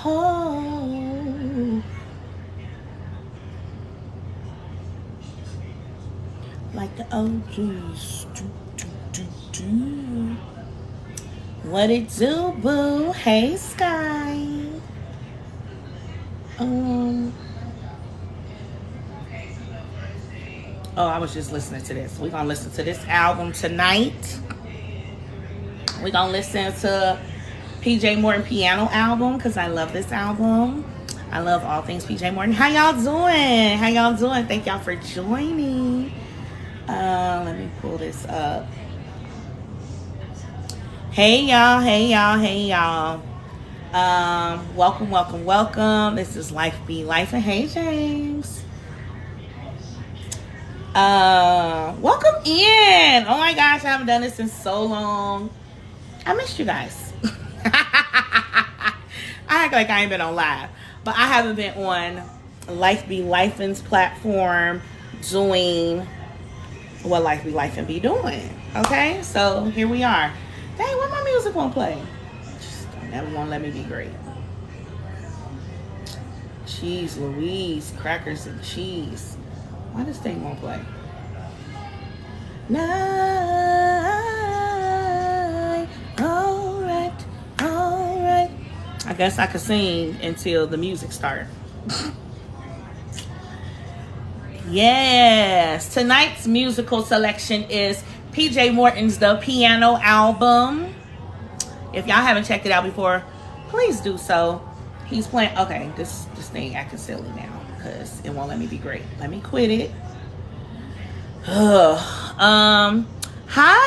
Oh, like the OGs. Do. What it do, boo? Hey, Sky. Um. Oh, I was just listening to this. We're gonna listen to this album tonight. We're gonna listen to PJ Morton piano album because I love this album. I love all things PJ Morton. How y'all doing? How y'all doing? Thank y'all for joining. Let me pull this up. Hey y'all, hey y'all, hey y'all. Welcome, welcome, welcome. This is Life Be Life, and hey James. Welcome in. Oh my gosh, I haven't done this in so long. I missed you guys. I act like I ain't been on live, but I haven't been on Life Be Life's platform doing what Life Be Life and be doing. Okay, so here we are. Dang, why my music won't play? Just don't ever want to let me be great. Cheese Louise, crackers and cheese. Why this thing won't play? Night, alright, alright. I guess I could sing until the music starts. Yes, tonight's musical selection is PJ Morton's The Piano Album. If y'all haven't checked it out before, please do so. He's playing. Okay, this thing acting silly now because it won't let me be great. Let me quit it. Hi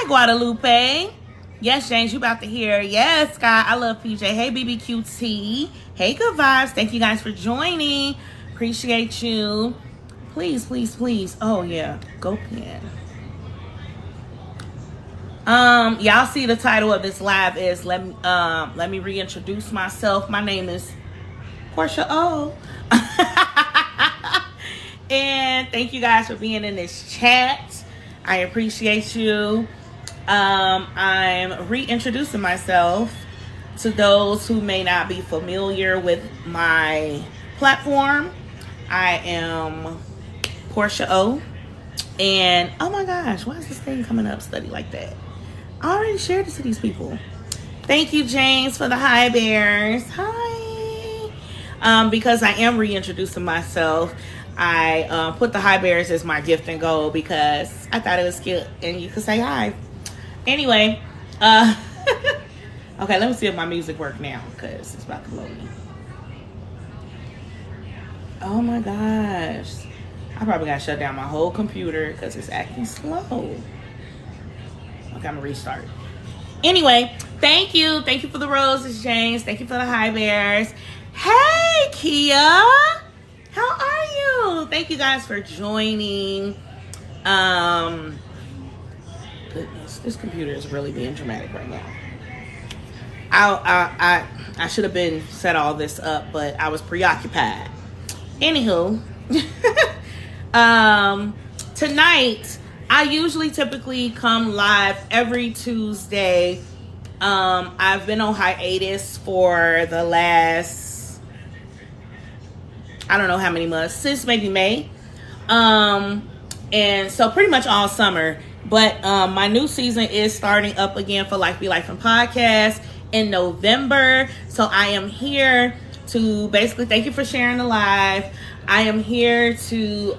Guadalupe. Yes, James, you about to hear. Yes, Scott, I love PJ. Hey BBQT. Hey, good vibes. Thank you guys for joining. Appreciate you. Please, please, please. Oh yeah, go pen. Y'all see the title of this live is let me reintroduce myself. My name is Portia O. And thank you guys for being in this chat. I appreciate you. I'm reintroducing myself to those who may not be familiar with my platform. I am Portia O. And oh my gosh, why is this thing coming up study like that? I already shared it to these people. Thank you, James, for the hi bears. Hi. Because I am reintroducing myself, I put the hi bears as my gift and goal because I thought it was cute and you could say hi. Anyway, okay, let me see if my music works now because it's about to blow me. Oh my gosh. I probably got to shut down my whole computer because it's acting slow. Okay, I'm going to restart. Anyway, thank you. Thank you for the roses, James. Thank you for the hi bears. Hey, Kia. How are you? Thank you guys for joining. Goodness, this computer is really being dramatic right now. I should have been set all this up, but I was preoccupied. Anywho, tonight I usually typically come live every Tuesday. I've been on hiatus for the last, I don't know how many months, since maybe May. And so pretty much all summer. But my new season is starting up again for Life Be Life and Podcast in November. So I am here to basically thank you for sharing the live. I am here to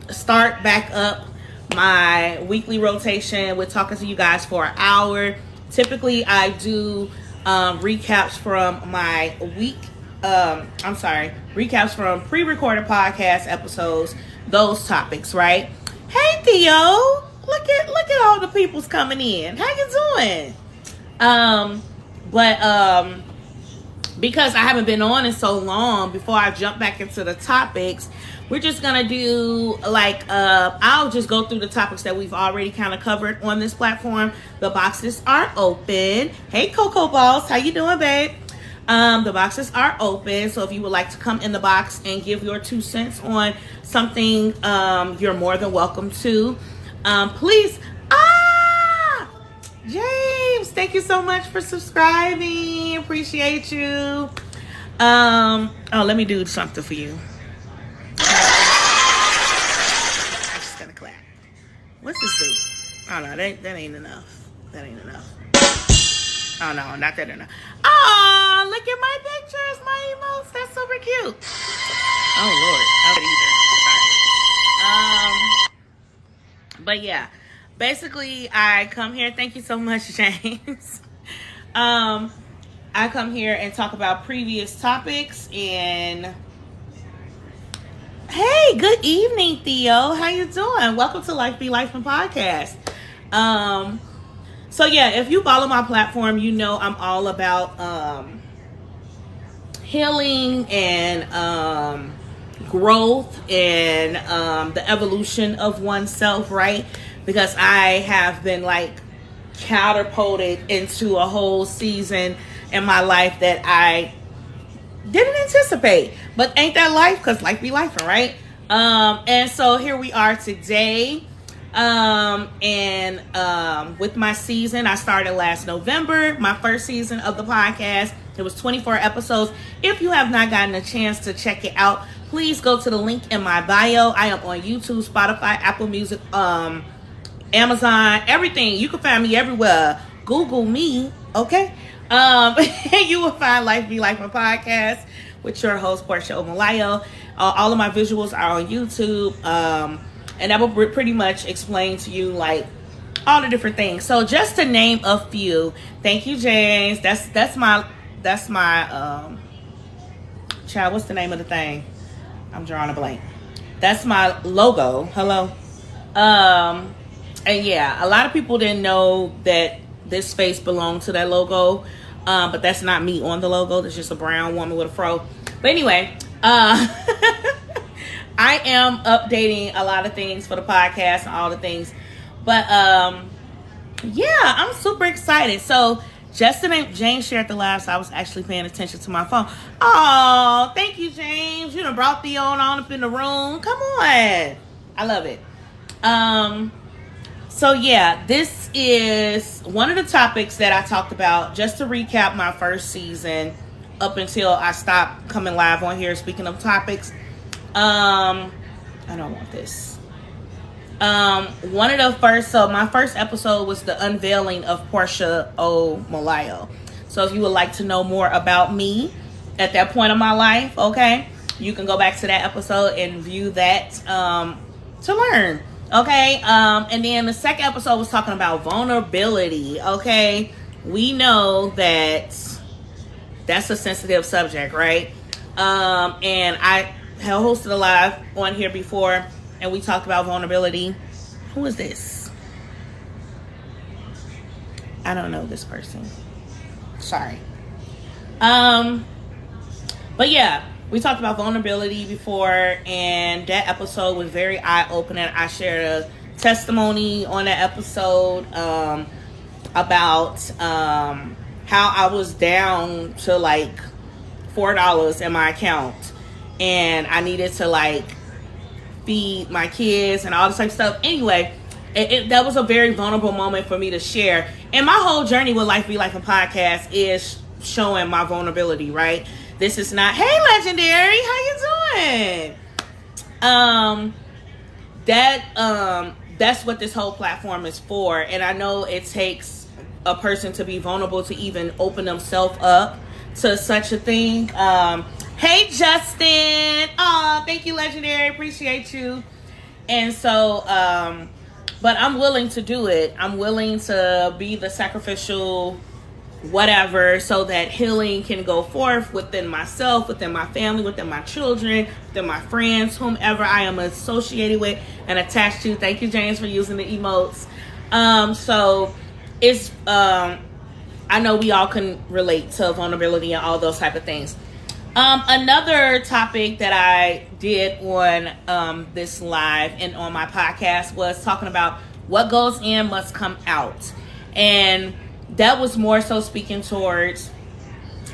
start back up my weekly rotation with talking to you guys for an hour. Typically, I do recaps from my week. Recaps from pre-recorded podcast episodes. Those topics, right? Hey, Theo, look at all the people's coming in. How you doing? Because I haven't been on in so long, before I jump back into the topics, we're just gonna do I'll just go through the topics that we've already kind of covered on this platform. The boxes are open. Hey, Coco Balls, how you doing, babe? The boxes are open, so if you would like to come in the box and give your 2 cents on something, you're more than welcome to. Please, James, thank you so much for subscribing. Appreciate you. Oh, let me do something for you. I'm just gonna clap. What's this do? Oh no, that ain't enough. That ain't enough. Oh no, not that enough. Oh, look at my pictures, my emotes. That's super cute. Oh Lord, I would either. Sorry. But yeah, basically, I come here. Thank you so much, James. I come here and talk about previous topics. And hey, good evening, Theo. How you doing? Welcome to Life Be Life and Podcast. So yeah, if you follow my platform, you know I'm all about healing and growth and the evolution of oneself, right? Because I have been like catapulted into a whole season in my life that I didn't anticipate. But ain't that life? Because life be life, right? And so here we are today. With my season, I started last November, my first season of the podcast. It was 24 episodes. If you have not gotten a chance to check it out, please go to the link in my bio. I am on YouTube, Spotify, Apple Music, Amazon, everything. You can find me everywhere. Google me, okay? You will find Life Be Life, my podcast with your host, Portia Omalayo. All of my visuals are on YouTube. And that will pretty much explain to you like all the different things. So just to name a few, thank you, James. That's my child. What's the name of the thing? I'm drawing a blank. That's my logo. Hello. And yeah, a lot of people didn't know that this space belonged to that logo. But that's not me on the logo. That's just a brown woman with a fro. But anyway, I am updating a lot of things for the podcast and all the things. But yeah, I'm super excited. So just the name, James shared the live, so I was actually paying attention to my phone. Oh, thank you, James. You done brought Theo on up in the room. Come on. I love it. So yeah, this is one of the topics that I talked about. Just to recap my first season up until I stopped coming live on here. Speaking of topics, I don't want this. One of the first, so my first episode was the unveiling of Portia Omalayo. So if you would like to know more about me at that point of my life, okay, you can go back to that episode and view that to learn. Okay, and then the second episode was talking about vulnerability. Okay, we know that that's a sensitive subject, right? And I have hosted a live on here before, and we talked about vulnerability. Who is this? I don't know this person. Sorry. But yeah, we talked about vulnerability before, and that episode was very eye-opening. I shared a testimony on that episode about how I was down to like $4 in my account, and I needed to like feed my kids and all this type of stuff. Anyway, that was a very vulnerable moment for me to share. And my whole journey with Life Be Life and Podcast is showing my vulnerability, right? This is not, hey, Legendary, how you doing? That's what this whole platform is for. And I know it takes a person to be vulnerable to even open themselves up to such a thing. Hey, Justin. Oh, thank you, Legendary. Appreciate you. And so, but I'm willing to do it. I'm willing to be the sacrificial whatever, so that healing can go forth within myself, within my family, within my children, within my friends, whomever I am associated with and attached to. Thank you, James, for using the emotes. So it's I know we all can relate to vulnerability and all those type of things. Another topic that I did on this live and on my podcast was talking about what goes in must come out. And that was more so speaking towards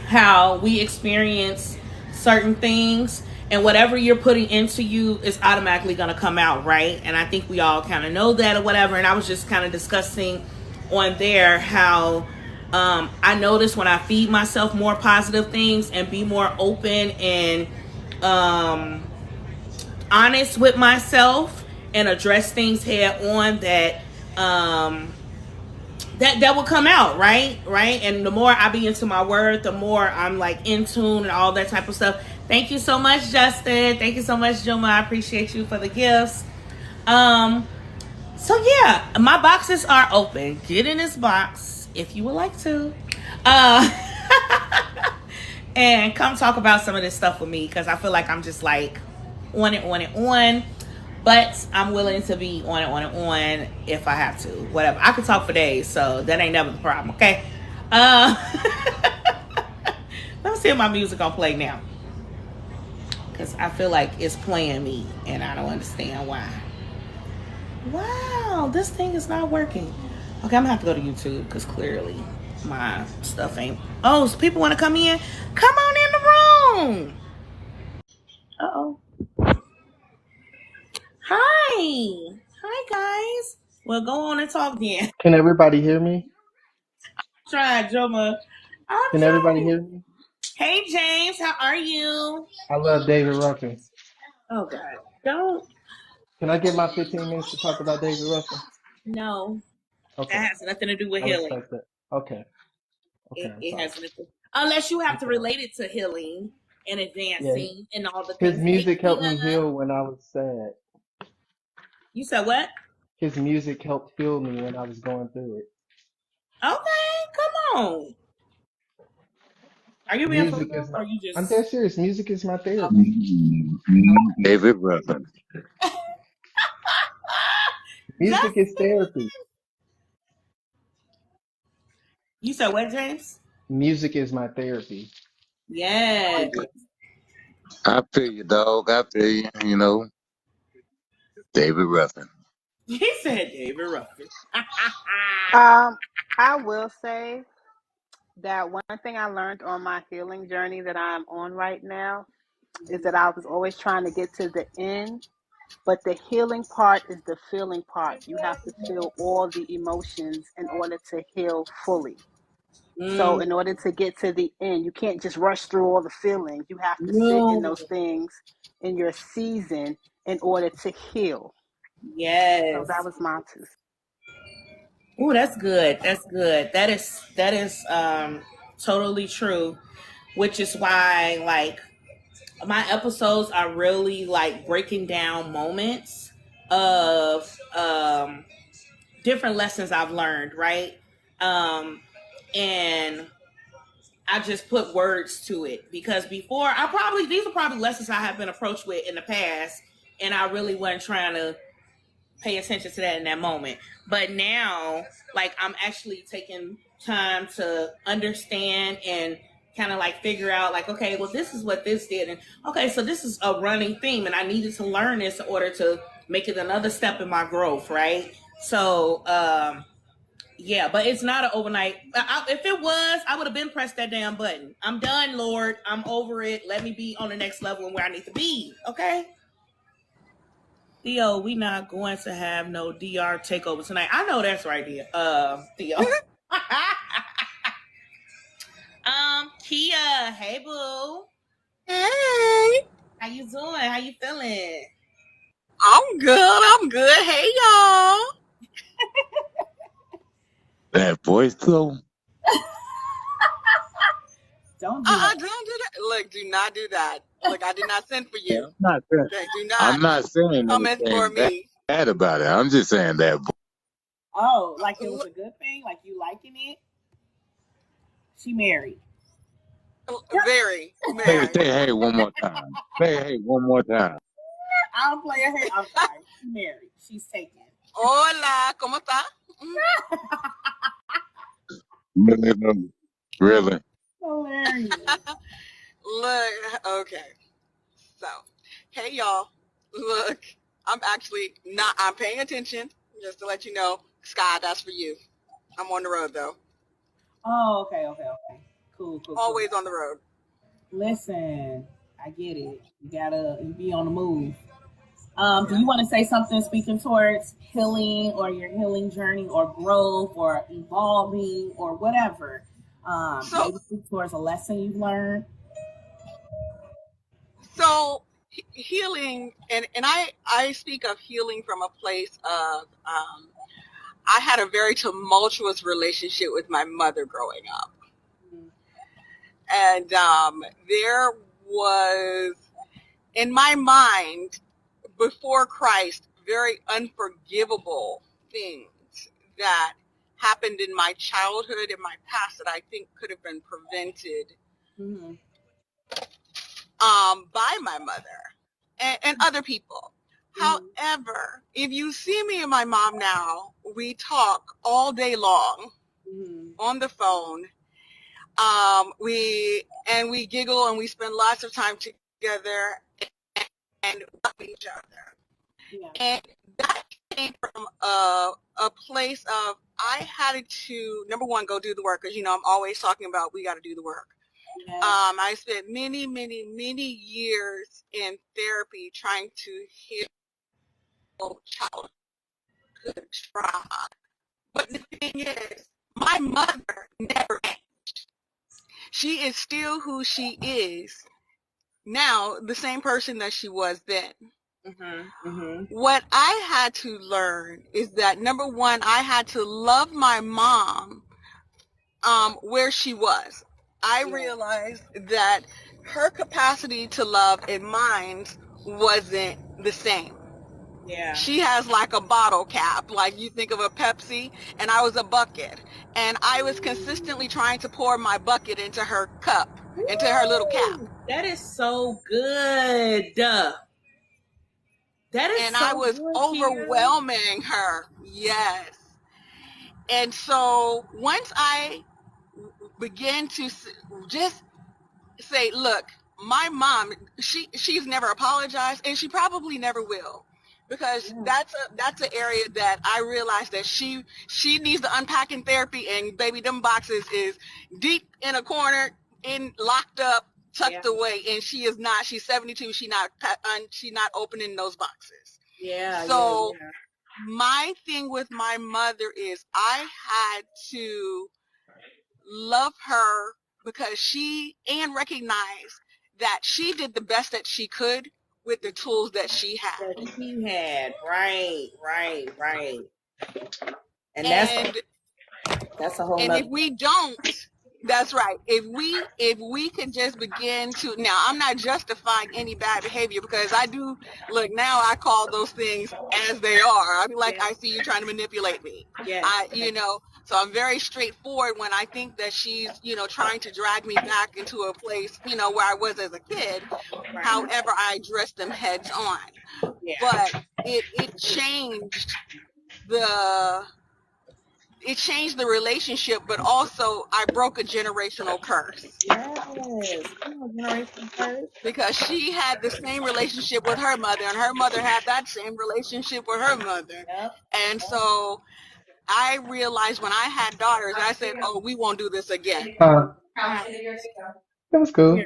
how we experience certain things, and whatever you're putting into you is automatically going to come out, right? And I think we all kind of know that or whatever. And I was just kind of discussing on there how I notice when I feed myself more positive things and be more open and um, honest with myself and address things head on, um, that will come out, right. And the more I be into my word, the more I'm like in tune and all that type of stuff. Thank you so much, Justin. Thank you so much, Juma. I appreciate you for the gifts. um so yeah, my boxes are open. Get in this box if you would like to, uh and come talk about some of this stuff with me, because I feel like I'm just like on. But I'm willing to be on if I have to. Whatever. I could talk for days, so that ain't never the problem, okay? Uh let me see if my music gonna play now. Cause I feel like it's playing me and I don't understand why. Wow, this thing is not working. Okay, I'm gonna have to go to YouTube because clearly my stuff ain't. Oh, so people want to come in? Come on in the room. Uh oh. Hi. Hi, guys. Well, go on and talk then. Can everybody hear me? Try, Joma. I'm Can everybody trying. hear me? Hey, James, how are you? I love David Ruffin. Oh, God. Don't. Can I get my 15 minutes to talk about David Ruffin? No. Okay, That has nothing to do with I healing. respect that. Okay, I'm It sorry. has nothing. Unless you have I'm to sorry. relate it to healing and Yeah, advancing and all the his things. Hey, music helped Tia. me heal when I was sad. You said what? His music helped heal me when I was going through it. Okay, come on. Are you being for Music real is my, or you I'm just. dead serious. Music is my Okay. therapy. Okay. David Ruffin. Music Just. is therapy. You said what, James? Music is my therapy. Yes. I feel you, dog. I feel you. David Ruffin. He said David Ruffin. Um, I will say that one thing I learned on my healing journey that I'm on right now is that I was always trying to get to the end, but the healing part is the feeling part. You have to feel all the emotions in order to heal fully. So, Mm, in order to get to the end, you can't just rush through all the feelings. You have to sit in no. those things in your season in order to heal. So, that Yes. was my two. Oh, that's good. That's good. That is totally true. Which is why like my episodes are really like breaking down moments of different lessons I've learned, right? And I just put words to it because before these are probably lessons I have been approached with in the past, and I really wasn't trying to pay attention to that in that moment. But now, like, I'm actually taking time to understand and kind of like figure out, like, okay, well, this is what this did. And okay, so this is a running theme, and I needed to learn this in order to make it another step in my growth, right? So, yeah, but it's not an overnight. If it was, I would have been pressed that damn button. I'm done, Lord. I'm over it. Let me be on the next level and where I need to be. Okay. Theo, we not going to have no DR takeover tonight. I know that's right, Theo. Kia, hey boo. Hey, How you doing? How you feeling? I'm good. I'm good. Hey, y'all. That voice, though. Don't do that. Don't do that. Look, do not do that. Look, I did not send for Yeah, you. I'm not saying. Okay, do I'm not not saying come in for anything me. bad about it. I'm just saying that. Oh, like it was Look, a good thing? Like you liking it? She married. very, Say very. hey one more time. Say hey one more time. I'll play her hair. I'm sorry. She married. She's taken. Hola, ¿cómo está? Really? Really? Hilarious. Look, okay. So, hey, y'all. Look, I'm actually not, I'm paying attention, just to let you know. Sky, that's for you. I'm on the road, though. Oh, okay. Cool. Always on the road. Listen, I get it. You gotta be on the move. Do you want to say something speaking towards healing or your healing journey or growth or evolving or whatever? So, Maybe speak towards a lesson you've learned. so healing, and I speak of healing from a place of, I had a very tumultuous relationship with my mother growing up. And there was, in my mind, before Christ, very unforgivable things that happened in my childhood and my past that I think could have been prevented Mm-hmm. by my mother and other people. Mm-hmm. However, if you see me and my mom now, we talk all day long Mm-hmm. on the phone. We giggle and we spend lots of time together and love each other. Yeah. And that came from a place of I had to, number one, go do the work, because I'm always talking about we got to do the work. Yeah. I spent many, many, many years in therapy trying to heal childhood trauma. But the thing is, my mother never changed. She is still who she is now, the same person that she was then. Mm-hmm. Mm-hmm. What I had to learn is that, number one, I had to love my mom where she was. I realized that her capacity to love and mine wasn't the same. Yeah. She has like a bottle cap, like you think of a Pepsi, and I was a bucket. And I was consistently trying to pour my bucket into her cup, into her little cap. That is so good. That is And so I was good, overwhelming her. Yes. And so once I began to just say, look, my mom, she's never apologized, and she probably never will, because that's an area that I realized that she needs to unpack in therapy. And baby, them boxes is deep in a corner, locked up, tucked away, and she is not. She's 72. She's not opening those boxes. Yeah. So my thing with my mother is I had to love her because and recognize that she did the best that she could with the tools that she had. Right. And that's a whole and nother. if we don't, that's right. If we can just begin to, now I'm not justifying any bad behavior, because I do, look, now I call those things as they are. I be like, I see you trying to manipulate me. So I'm very straightforward when I think that she's, trying to drag me back into a place, where I was as a kid. Right. However, I addressed them heads on. But it changed the relationship, but also I broke a generational curse. Yes. Generational curse. Because she had the same relationship with her mother, and her mother had that same relationship with her mother. And so I realized when I had daughters, I said, oh, we won't do this again. That was cool.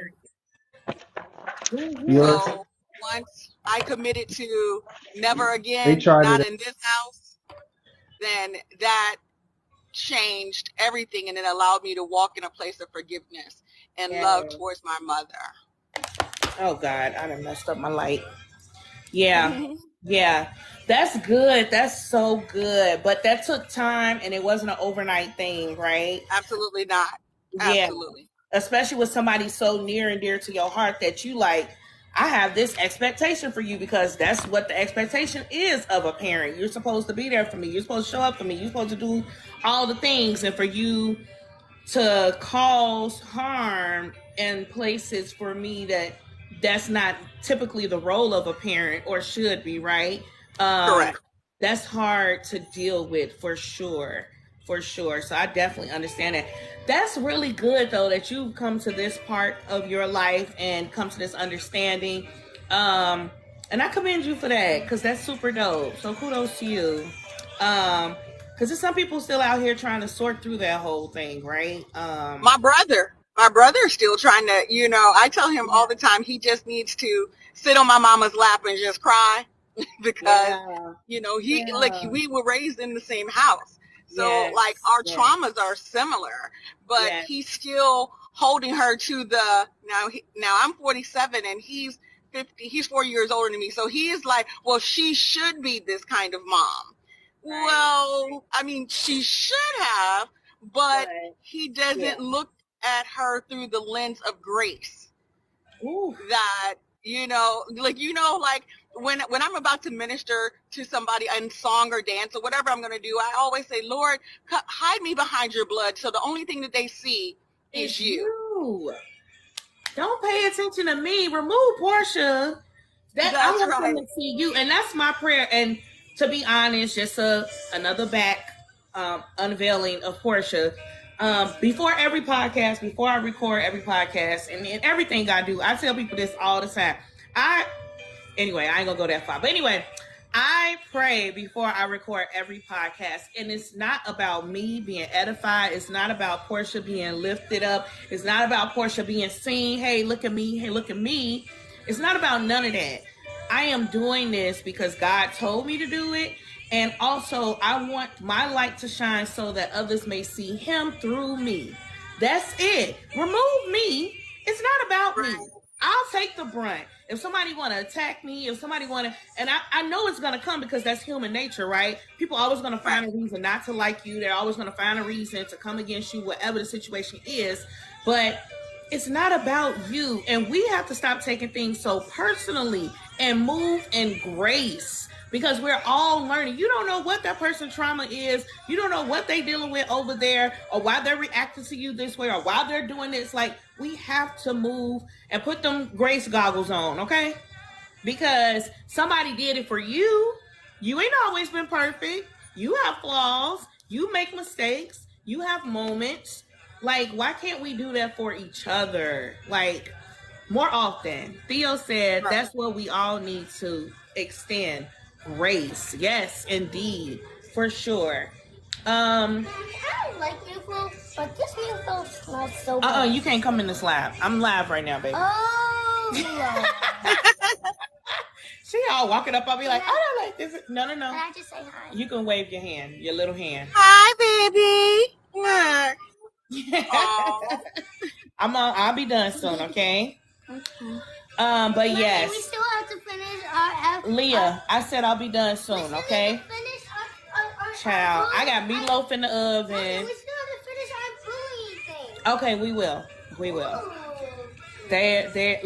Yours? So once I committed to never again, not in this house, then that changed everything, and it allowed me to walk in a place of forgiveness and love towards my mother. Oh God, I done messed up my light. Yeah, that's good. That's so good. But that took time, and it wasn't an overnight thing, right? Absolutely not. Absolutely. Especially with somebody so near and dear to your heart that you like, I have this expectation for you, because that's what the expectation is of a parent. You're supposed to be there for me. You're supposed to show up for me. You're supposed to do all the things. And for you to cause harm in places, for me, that's not typically the role of a parent, or should be, right? Correct. That's hard to deal with, for sure. So I definitely understand that. That's really good, though, that you've come to this part of your life and come to this understanding. And I commend you for that, because that's super dope. So kudos to you. Because there's some people still out here trying to sort through that whole thing, right? My brother is still trying to, I tell him all the time, he just needs to sit on my mama's lap and just cry. because, Yeah. we were raised in the same house. So Yes. like our Yes. traumas are similar, but Yes. he's still holding her to now I'm 47 and he's 50, he's 4 years older than me. So he is like, well, she should be this kind of mom. Right. Well, I mean, she should have, but Right. he doesn't Yeah. look at her through the lens of grace. Ooh. That, like when I'm about to minister to somebody in song or dance or whatever I'm going to do, I always say, Lord, hide me behind your blood. So the only thing that they see is you. Don't pay attention to me. Remove Portia. I want them to see you. And that's my prayer. And to be honest, just another back unveiling of Portia. Before every podcast, before I record every podcast, and everything I do, I tell people this all the time. Anyway, I ain't gonna go that far. But anyway, I pray before I record every podcast, and it's not about me being edified. It's not about Portia being lifted up. It's not about Portia being seen. Hey, look at me. Hey, look at me. It's not about none of that. I am doing this because God told me to do it. And also, I want my light to shine so that others may see him through me. That's it. Remove me. It's not about me. I'll take the brunt. If somebody want to attack me, if somebody want to, and I know it's going to come because that's human nature, right? People are always going to find a reason not to like you. They're always going to find a reason to come against you, whatever the situation is. But it's not about you. And we have to stop taking things so personally and move in grace. Because we're all learning. You don't know what that person's trauma is. You don't know what they're dealing with over there, or why they're reacting to you this way, or why they're doing this. Like, we have to move and put them grace goggles on, okay? Because somebody did it for you. You ain't always been perfect. You have flaws. You make mistakes. You have moments. Like, why can't we do that for each other? Like, more often. Theo said that's what we all need to extend. Grace. Yes, indeed. For sure. I like Newfound, but this Newfound smells so bad. You can't come in this live. I'm live right now, baby. Oh. She all walking up, I'll be like, I don't like this. No. Can I just say hi? You can wave your hand, your little hand. Hi, baby. I'll be done soon, okay? Okay. But yes. We still have to finish our Leah, I said I'll be done soon, okay? Child, I got meatloaf in the oven. Okay, we still have to finish our bullying thing. Okay, we will.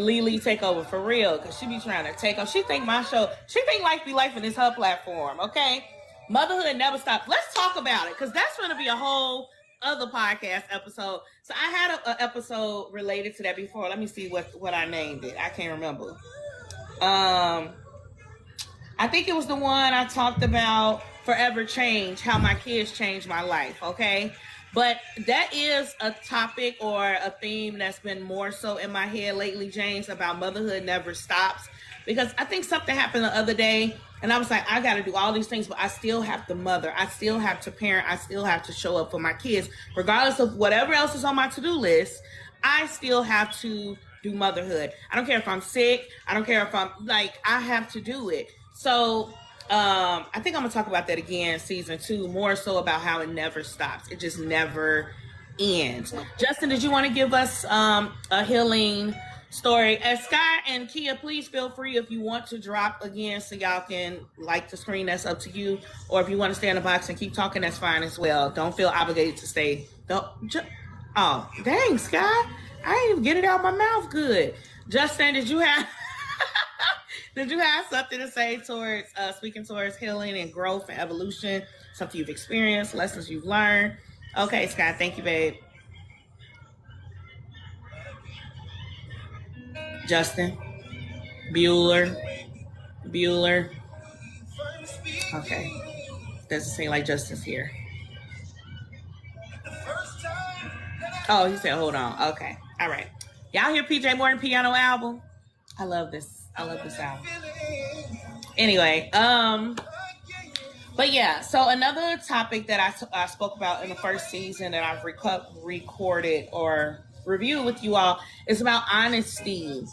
Lily take over for real, because she be trying to take over. She think my show, she think Life Be Life is her platform, okay? Motherhood never stops. Let's talk about it, because that's going to be a whole other podcast episode. So I had an episode related to that before. Let me see what I named it. I can't remember. I think it was the one I talked about Forever Change, how my kids changed my life, okay? But that is a topic or a theme that's been more so in my head lately, James, about motherhood never stops. Because I think something happened the other day, and I was like, I got to do all these things, but I still have to mother. I still have to parent. I still have to show up for my kids. Regardless of whatever else is on my to-do list, I still have to do motherhood. I don't care if I'm sick. I don't care if I'm I have to do it. So I think I'm going to talk about that again, season 2, more so about how it never stops. It just never ends. Justin, did you want to give us a healing story? Sky and Kia, please feel free if you want to drop again so y'all can like the screen. That's up to you. Or if you want to stay in the box and keep talking, that's fine as well. Don't feel obligated to stay. Oh, dang, Sky. I didn't even get it out of my mouth good. Justin, did you have something to say towards speaking towards healing and growth and evolution? Something you've experienced, lessons you've learned? Okay, Sky, thank you, babe. Justin, Bueller. Okay, doesn't seem like Justin's here. Oh, he said, hold on. Okay, all right. Y'all hear PJ Morton piano album? I love this album. Anyway, but yeah. So another topic that I spoke about in the first season that I've recorded or reviewed with you all is about honesty,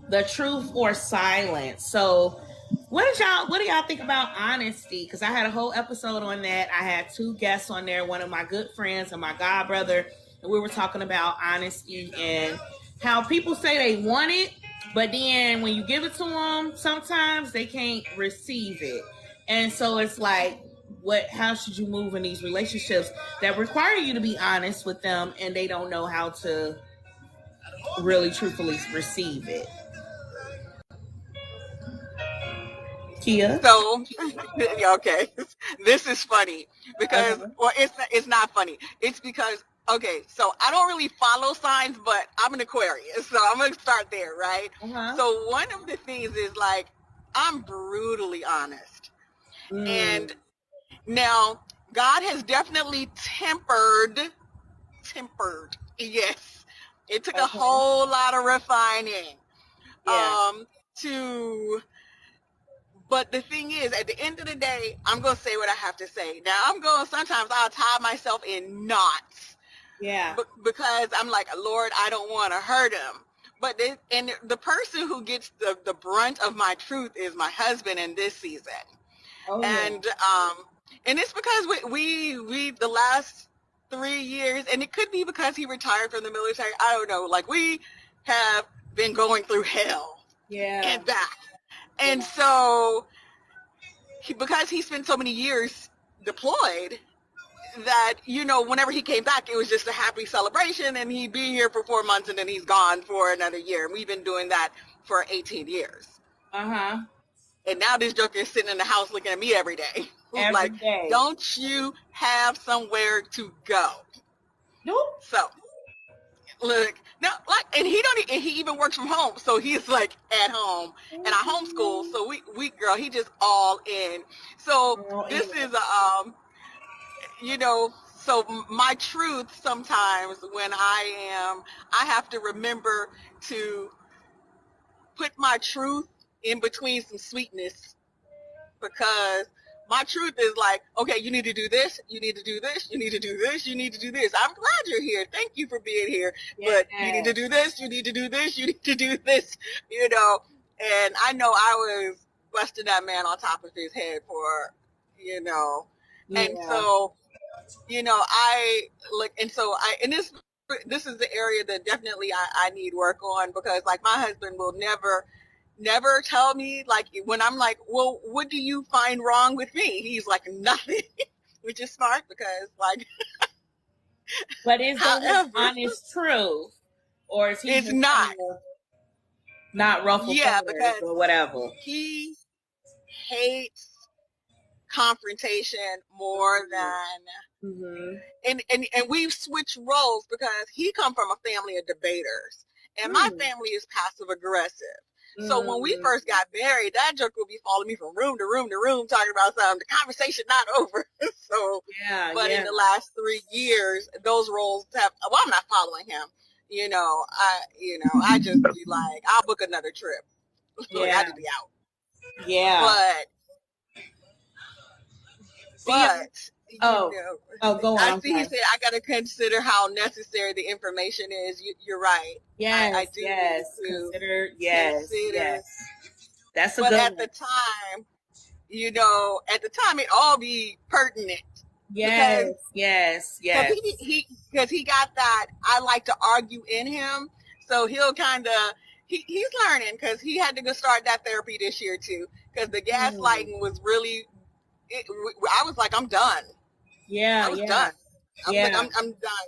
the truth or silence. So What do y'all think about honesty? Because I had a whole episode on that. I had 2 guests on there, one of my good friends and my god brother, and we were talking about honesty and how people say they want it, but then when you give it to them, sometimes they can't receive it. And so it's like, how should you move in these relationships that require you to be honest with them and they don't know how to really truthfully receive it? Kia? So, okay, this is funny because, well, it's not funny. It's because, okay, so I don't really follow signs, but I'm an Aquarius, so I'm going to start there, right? So one of the things is like, I'm brutally honest. And now God has definitely tempered, yes. It took a whole lot of refining but the thing is, at the end of the day, I'm going to say what I have to say. Now, sometimes I'll tie myself in knots. Yeah. Because I'm like, Lord, I don't want to hurt him. But the person who gets the brunt of my truth is my husband in this season. And it's because we the last 3 years, and it could be because he retired from the military. I don't know. Like, we have been going through hell. And back. And so, because he spent so many years deployed, that, whenever he came back, it was just a happy celebration, and he'd be here for 4 months, and then he's gone for another year. And we've been doing that for 18 years. And now this joker is sitting in the house looking at me every day. Every day. Don't you have somewhere to go? Nope. So, look, now, and he even works from home, so he's like at home, and I homeschool, so we girl, he just all in. So this is so my truth sometimes when I have to remember to put my truth in between some sweetness, because my truth is like, okay, you need to do this, you need to do this, you need to do this, you need to do this. I'm glad you're here. Thank you for being here. But you need to do this, you need to do this, you need to do this, And I know I was busting that man on top of his head for, And so, and this is the area that definitely I need work on, because like my husband will never tell me, like, when I'm like, well, what do you find wrong with me? He's like, nothing, which is smart, because like. But is that honest truth, or is he? It's not. Not ruffled feathers or whatever. He hates confrontation more than. And we've switched roles, because he come from a family of debaters, and my family is passive aggressive. So when we first got married, that joke would be following me from room to room to room, talking about something. The conversation not over. But in the last 3 years, those roles have. Well, I'm not following him. I just be like, I'll book another trip. I had to be out. Go on. I see he said I got to consider how necessary the information is. You're right. Yes, I do. Consider. Yes. That's a but good at one. the time, it all be pertinent. Yes. Because he got that I like to argue in him, so he'll kind of he's learning, because he had to go start that therapy this year too, because the gaslighting was really. I was like, I'm done. I was done. I'm done.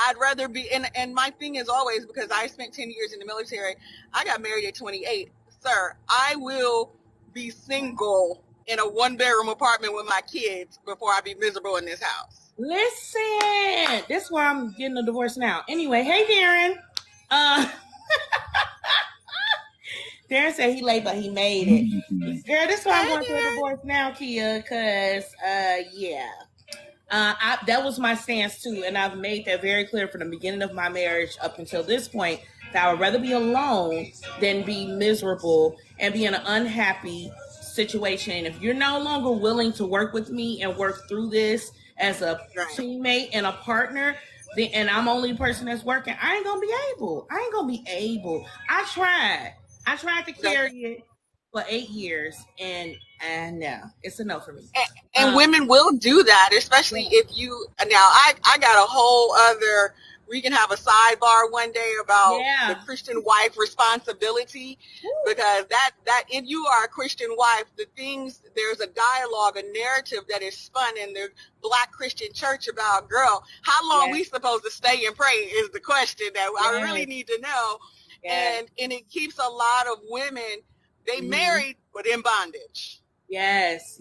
I'd rather be, and my thing is always, because I spent 10 years in the military, I got married at 28. Sir, I will be single in a 1-bedroom apartment with my kids before I be miserable in this house. Listen, that's why I'm getting a divorce now. Anyway, hey, Darren. Darren said he late, but he made it. Girl, this is why I'm going through a divorce now, Kia, because, that was my stance too, and I've made that very clear from the beginning of my marriage up until this point, that I would rather be alone than be miserable and be in an unhappy situation. And if you're no longer willing to work with me and work through this as a teammate and a partner, and I'm only the person that's working, I ain't gonna be able. I tried. I tried to carry it for 8 years, and no, it's a no for me. And women will do that, especially if you. Now, I got a whole other. We can have a sidebar one day about the Christian wife responsibility, because that if you are a Christian wife, there's a dialogue, a narrative that is spun in the Black Christian church about, girl, how long we supposed to stay and pray is the question that I really need to know. And it keeps a lot of women, they married but in bondage. Yes.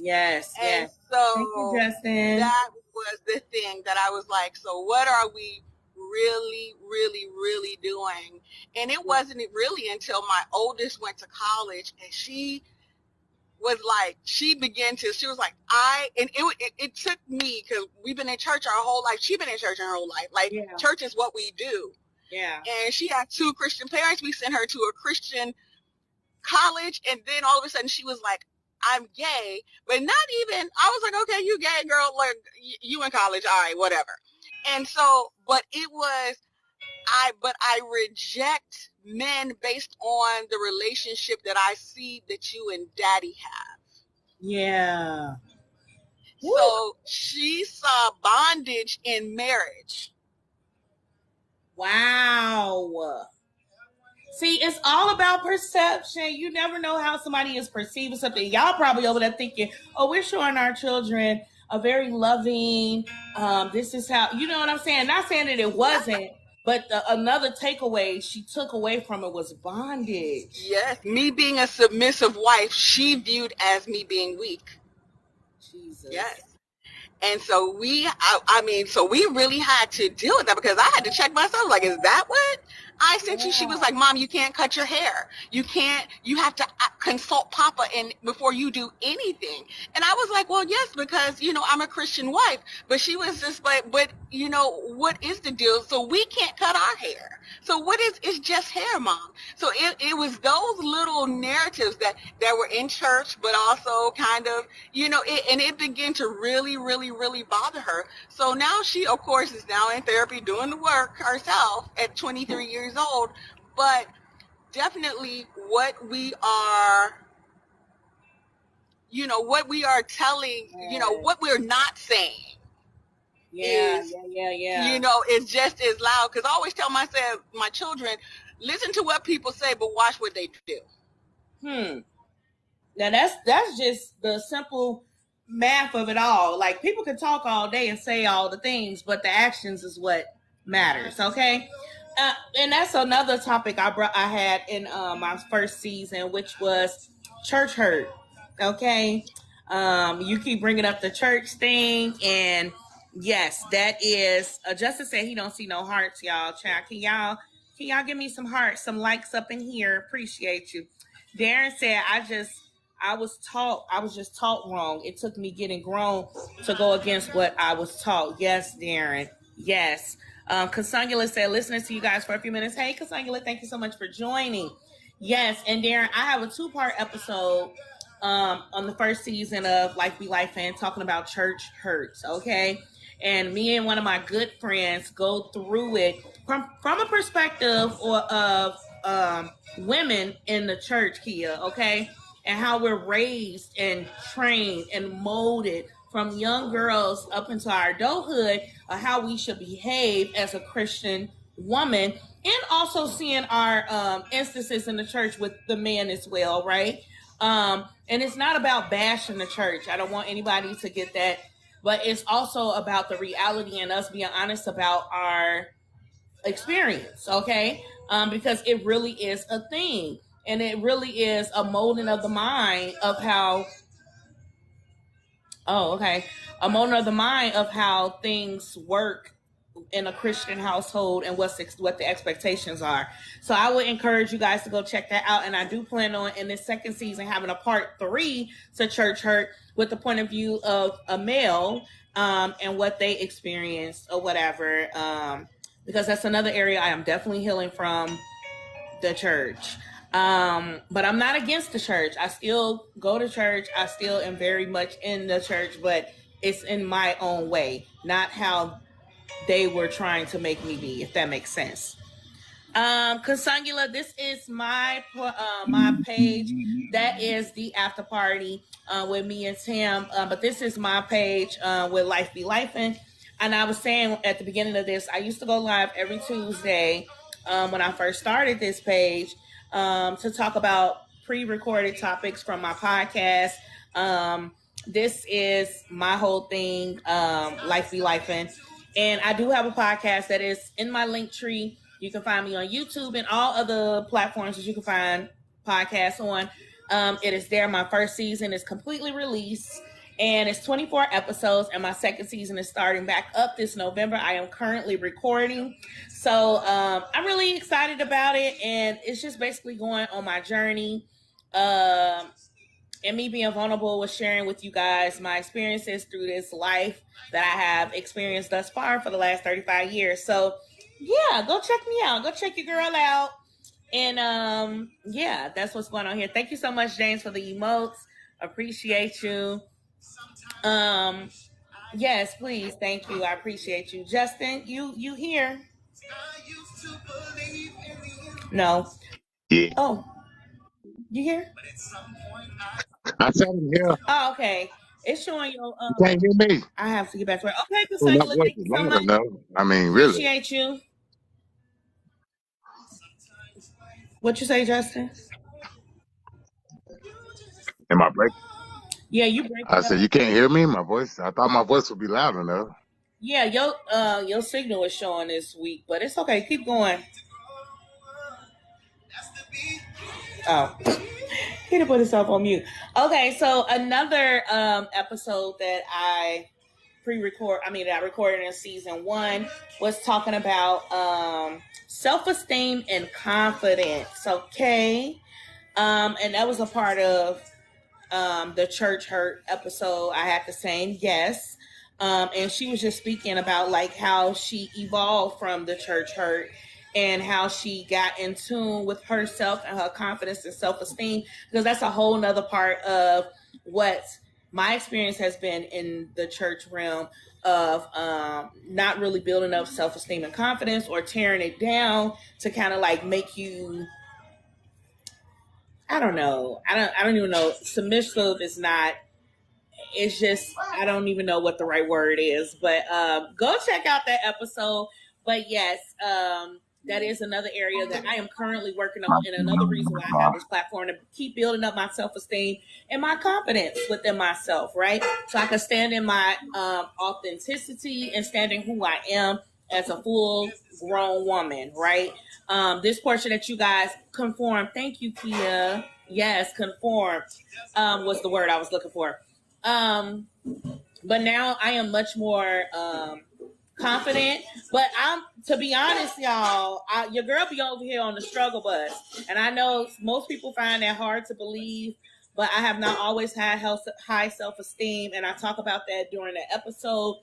And so thank you, Justin. that was the thing that I was like, so what are we really, really, really doing? And it wasn't really until my oldest went to college, and she was like, she was like, it took me, because we've been in church our whole life. She's been in church her whole life. Like, church is what we do. Yeah. And she had 2 Christian parents. We sent her to a Christian college, and then all of a sudden she was like, I'm gay, but not even, I was like, okay, you gay, girl, like, you in college, all right, whatever. And so, but I reject men based on the relationship that I see that you and daddy have. Yeah. So she saw bondage in marriage. Wow. See, it's all about perception. You never know how somebody is perceiving something. Y'all probably over there thinking, oh, we're showing our children a very loving, this is how, you know what I'm saying? Not saying that it wasn't, but another takeaway she took away from it was bondage. Yes, me being a submissive wife, she viewed as me being weak. Jesus. Yes. And so we really had to deal with that, because I had to check myself, like, is that what I said to you? She was like, Mom, you can't cut your hair. You have to consult Papa before you do anything. And I was like, well, yes, because, I'm a Christian wife. But she was just like, but, what is the deal? So we can't cut our hair. So it's just hair, Mom. So it was those little narratives that were in church, but also kind of, and it began to really, really, really bother her. So now she, of course, is now in therapy doing the work herself at 23 years old. But definitely what we are telling, what we're not saying. Yeah. It's just as loud. Because I always tell my children, listen to what people say, but watch what they do. Now that's just the simple math of it all. Like, people can talk all day and say all the things, but the actions is what matters. Okay. And that's another topic I had in my first season, which was church hurt. Okay. You keep bringing up the church thing, and yes, that is. Justin said he don't see no hearts, y'all. Chat, can y'all give me some hearts, some likes up in here? Appreciate you. Darren said, I was just taught wrong. It took me getting grown to go against what I was taught. Yes, Darren. Yes. Kasangula said, listening to you guys for a few minutes. Hey, Kasangula, thank you so much for joining. Yes, and Darren, I have a 2-part episode on the first season of Life Be Life and talking about church hurts, okay? And me and one of my good friends go through it from a perspective of women in the church, Kia, okay? And how we're raised and trained and molded from young girls up into our adulthood, how we should behave as a Christian woman, and also seeing our instances in the church with the men as well, right? And it's not about bashing the church. I don't want anybody to get that, but it's also about the reality and us being honest about our experience, okay? Because it really is a thing. And it really is a molding of the mind of how, a molding of the mind of how things work in a Christian household and what the expectations are. So I would encourage you guys to go check that out. And I do plan on, in this second season, having a part 3 to church hurt with the point of view of a male and what they experienced or whatever. Because that's another area I am definitely healing from, the church. But I'm not against the church. I still go to church. I still am very much in the church, but it's in my own way, not how they were trying to make me be, if that makes sense. Consangula, this is my page. That is the after party with me and Tim. But this is my page with Life Be Lifing. And I was saying at the beginning of this, I used to go live every Tuesday when I first started this page to talk about pre-recorded topics from my podcast. This is my whole thing, Life Be Lifing. And I do have a podcast that is in my link tree. You can find me on YouTube and all other platforms that you can find podcasts on. It is there. My first season is completely released, and it's 24 episodes, and my second season is starting back up this November. I am currently recording. So I'm really excited about it, and it's just basically going on my journey and me being vulnerable with sharing with you guys my experiences through this life that I have experienced thus far for the last 35 years. So yeah, go check me out. Go check your girl out. And yeah, that's what's going on here. Thank you so much, James, for the emotes. Appreciate you. Yes, please. Thank you. I appreciate you. Justin, you here? No. Yeah. Oh, you here? I said I'm here. Oh, okay. It's showing your You can't hear me. I have to get back to work. Okay, Well, my Cassandra, voice thank is you so loud much. enough. I mean, really. Appreciate you. What you say, Justin? Am I breaking? Yeah, you breaking I said, up. you can't hear me? My voice? I thought my voice would be loud enough. Yeah, your signal is showing this week, but it's okay. Keep going. Oh, he didn't put himself on mute. Okay, so another episode that I recorded in season 1 was talking about self-esteem and confidence. Okay, and that was a part of the church hurt episode. I had to say yes. And she was just speaking about like how she evolved from the church hurt and how she got in tune with herself and her confidence and self-esteem, because that's a whole nother part of what my experience has been in the church realm of not really building up self-esteem and confidence, or tearing it down to kind of like make you, I don't know. I don't even know. Submissive is not. It's just, I don't even know what the right word is. But go check out that episode. But yes, that is another area that I am currently working on, and another reason why I have this platform, to keep building up my self-esteem and my confidence within myself, right? So I can stand in my authenticity and stand in who I am as a full grown woman, right? This portion that you guys conform. Thank you, Kia. Yes, conform was the word I was looking for. But now I am much more confident. But to be honest, y'all, your girl be over here on the struggle bus, and I know most people find that hard to believe, but I have not always had high self-esteem, and I talk about that during the episode.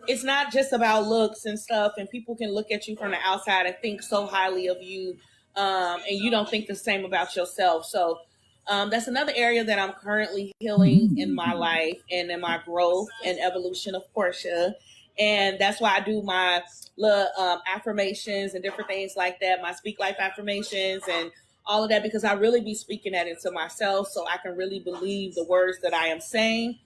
It's not just about looks and stuff, and people can look at you from the outside and think so highly of you, and you don't think the same about yourself. So that's another area that I'm currently healing in my life and in my growth and evolution of Portia. And that's why I do my little affirmations and different things like that, my Speak Life affirmations and all of that, because I really be speaking that into myself so I can really believe the words that I am saying.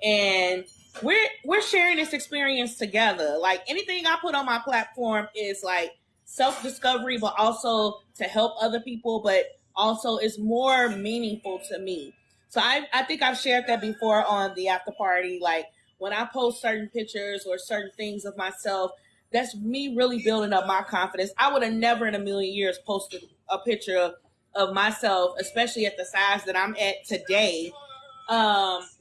And we're sharing this experience together. Like anything I put on my platform is like self-discovery, but also to help other people, but also it's more meaningful to me. So I think I've shared that before on the after party. Like when I post certain pictures or certain things of myself, that's me really building up my confidence. I would have never in a million years posted a picture of myself, especially at the size that I'm at today,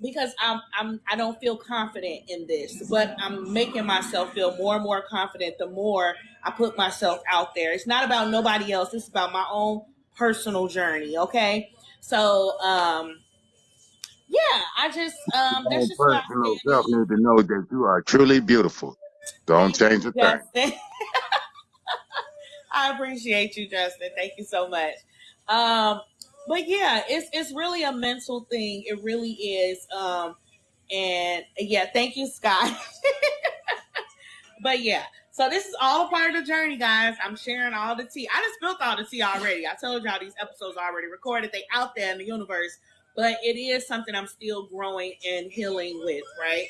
because I don't feel confident in this, but I'm making myself feel more and more confident the more I put myself out there. It's not about nobody else. It's about my own personal journey. Okay. So, yeah, I just, that's just what personal self need to know that you are truly beautiful. Don't change a thing. Justin. I appreciate you, Justin. Thank you so much. But yeah, it's really a mental thing. It really is. And yeah, thank you, Scott. But yeah, So this is all a part of the journey, guys. I'm sharing all the tea. I just spilled all the tea already. I told y'all these episodes are already recorded. They out there in the universe. But it is something I'm still growing and healing with, right?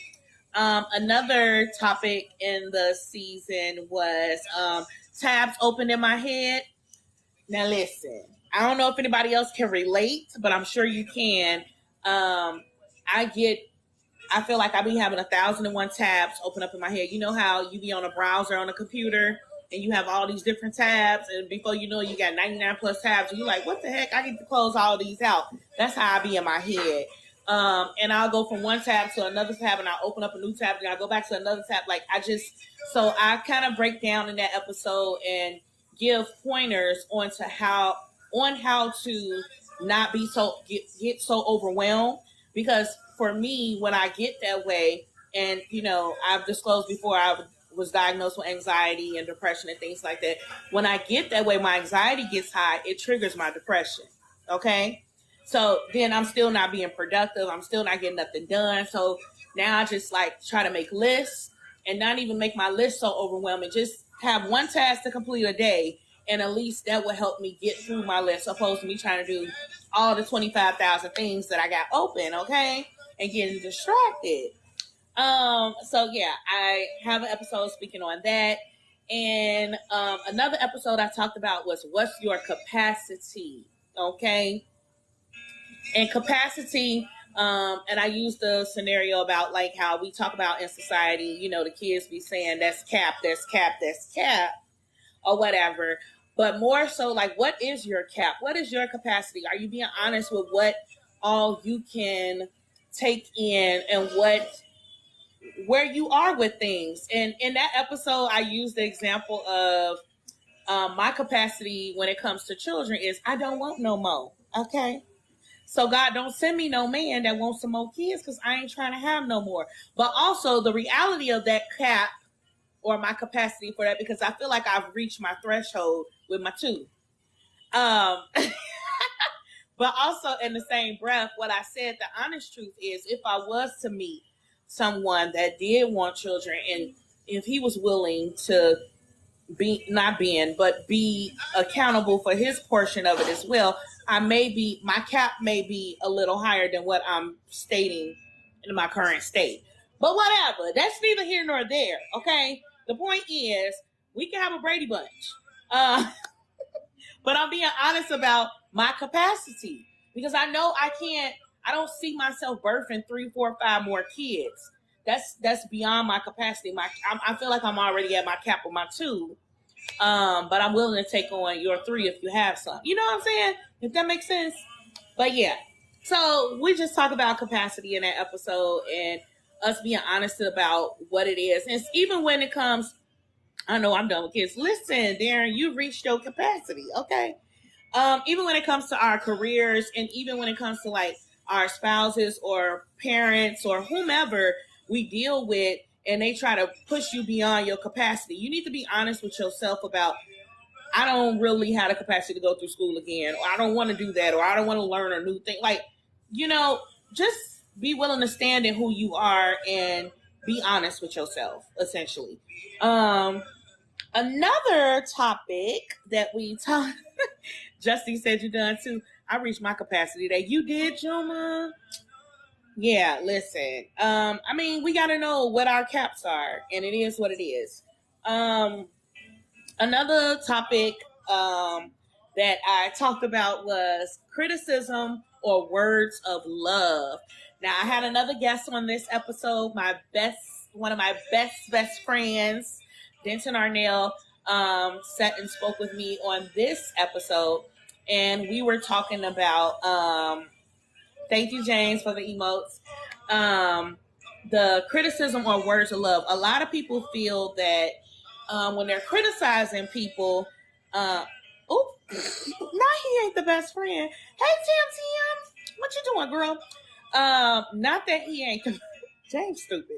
Another topic in the season was tabs opened in my head. Now listen, I don't know if anybody else can relate, but I'm sure you can. I feel like I be having 1,001 tabs open up in my head. You know how you be on a browser on a computer and you have all these different tabs, and before you know it, you got 99 plus tabs, and you're like, what the heck? I get to close all these out. That's how I be in my head. And I'll go from one tab to another tab, and I'll open up a new tab, and I'll go back to another tab. So I kind of break down in that episode and give pointers on how to not be get so overwhelmed. Because for me, when I get that way, and I've disclosed before, I was diagnosed with anxiety and depression and things like that. When I get that way, my anxiety gets high, it triggers my depression. Okay. So then I'm still not being productive. I'm still not getting nothing done. So now I just try to make lists and not even make my list so overwhelming. Just have one task to complete a day. And at least that will help me get through my list, opposed to me trying to do all the 25,000 things that I got open. Okay. And getting distracted. So yeah, I have an episode speaking on that. And another episode I talked about was what's your capacity? Okay. And capacity, and I used the scenario about how we talk about in society, the kids be saying that's cap, or whatever. But more so what is your cap? What is your capacity? Are you being honest with what all you can take in and where you are with things? And in that episode, I used the example of my capacity when it comes to children is I don't want no more. Okay. So God, don't send me no man that wants some more kids, because I ain't trying to have no more. But also the reality of that cap or my capacity for that, because I feel like I've reached my threshold with my two. But also in the same breath, what I said, the honest truth is, if I was to meet someone that did want children, and if he was willing to be accountable for his portion of it as well, my cap may be a little higher than what I'm stating in my current state. But whatever, that's neither here nor there. Okay. The point is, we can have a Brady Bunch. But I'm being honest about my capacity, because I know I don't see myself birthing 3, 4, 5 more kids. That's beyond my capacity. I feel like I'm already at my cap with my 2. But I'm willing to take on your 3 if you have some. You know what I'm saying? If that makes sense. But yeah. So we just talk about capacity in that episode and us being honest about what it is. And even when it comes, I know I'm done with kids. Listen, Darren, you reached your capacity. Okay. Even when it comes to our careers, and even when it comes to our spouses or parents or whomever we deal with, and they try to push you beyond your capacity, you need to be honest with yourself about, I don't really have the capacity to go through school again, or I don't want to do that, or I don't want to learn a new thing. Just be willing to stand in who you are and be honest with yourself, essentially. Another topic that we talked, Justin said you done too. I reached my capacity today. You did, Juma? Yeah, listen. We got to know what our caps are, and it is what it is. Another topic that I talked about was criticism or words of love. Now, I had another guest on this episode, one of my best friends, Denton Arnell, sat and spoke with me on this episode, and we were talking about thank you, James, for the emotes. The criticism or words of love. A lot of people feel that when they're criticizing people, now he ain't the best friend. Hey, Tim, what you doing, girl? Not that he ain't James stupid.